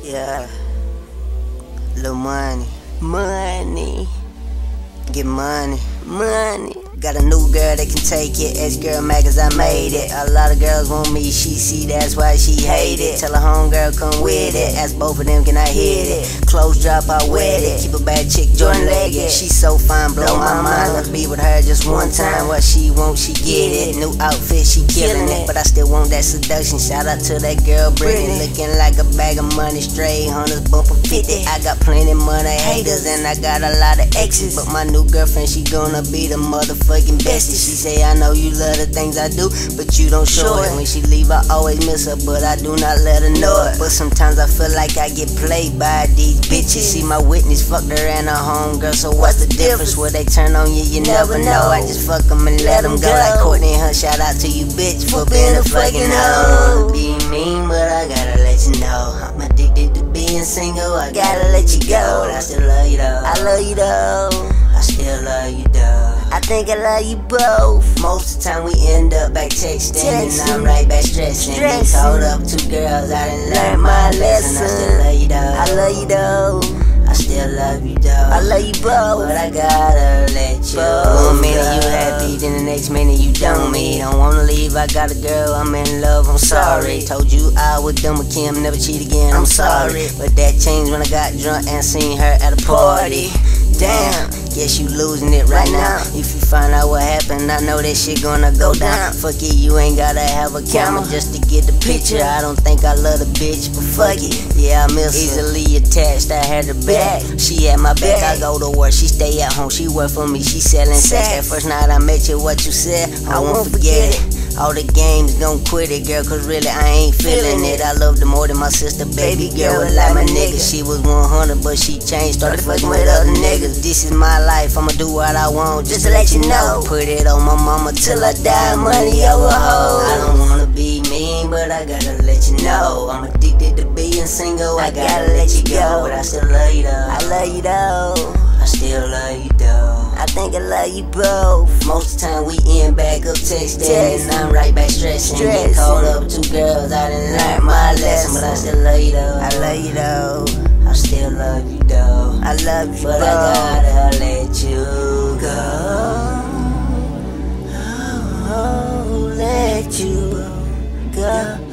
Yeah. Little money. Get money. Got a new girl that can take it. Ex-girl mad cause I made it. A lot of girls want me, she see that's why she hate it. Tell her homegirl come with it. Ask both of them can I hit it. Clothes drop, I wet it. Keep a bad chick, Jordan legged. She so fine, blow my mind. Wanna be with her just one time. What she want, she get it. New outfit, she killing it. But I still want that seduction. Shout out to that girl Brittany. Looking like a bag of money, straight hunters bumper 50. I got plenty money haters and I got a lot of exes. But my new girlfriend, she gonna be the motherfucking bestie. She say I know you love the things I do, but you don't show it. When she leave I always miss her, but I do not let her know it. But sometimes I feel like I get played by these bitches. See my witness fucked her and her homegirl, so what's the difference? Will they turn on you? You never know. I just fuck them and let them go. Like Courtney Hunt, shout out to you bitch for being a fucking hoe. Be mean, but I gotta let you know I'm addicted to being single. I gotta let you go. But I still love you though. I love you though. I still love you though. I think I love you both. Most of the time we end up back texting and I'm right back stressing. Been caught up two girls, I done learned my lesson. I still love you though. I love you though. I still love you though. I love you both, but I gotta let you go. 1 minute you happy, then the next minute you don't. Me don't wanna leave, I got a girl, I'm in love, I'm sorry. Told you I was done with Kim, never cheat again, I'm sorry. But that changed when I got drunk and seen her at a party. Damn, guess you losing it right now. If you find out what happened, I know that shit gonna go down. Fuck it, you ain't gotta have a camera just to get the picture. I don't think I love the bitch, but fuck it, yeah, I miss her. Easily attached, I had her back. She had my back, I go to work, she stay at home. She work for me, she selling sex. That first night I met you, what you said, I won't forget it. All the games, don't quit it, girl, cause really I ain't feeling it. I loved her more than my sister, baby girl was like my nigga. She was 100, but she changed, started fucking with other niggas. This is my life, I'ma do what I want, just to let you know. Put it on my mama till I die, money over hoe. I don't wanna be mean, but I gotta let you know I'm addicted to being single, I gotta let you go. But I still love you though. I love you though. I still love you though. I think I love you both. Most of the time we end back up texting and I'm right back stressing. Get caught up with two girls, I done learned my lesson. But I still love you though. I love you though. I still love you though. I love you, but I gotta let you go. Oh, let you go.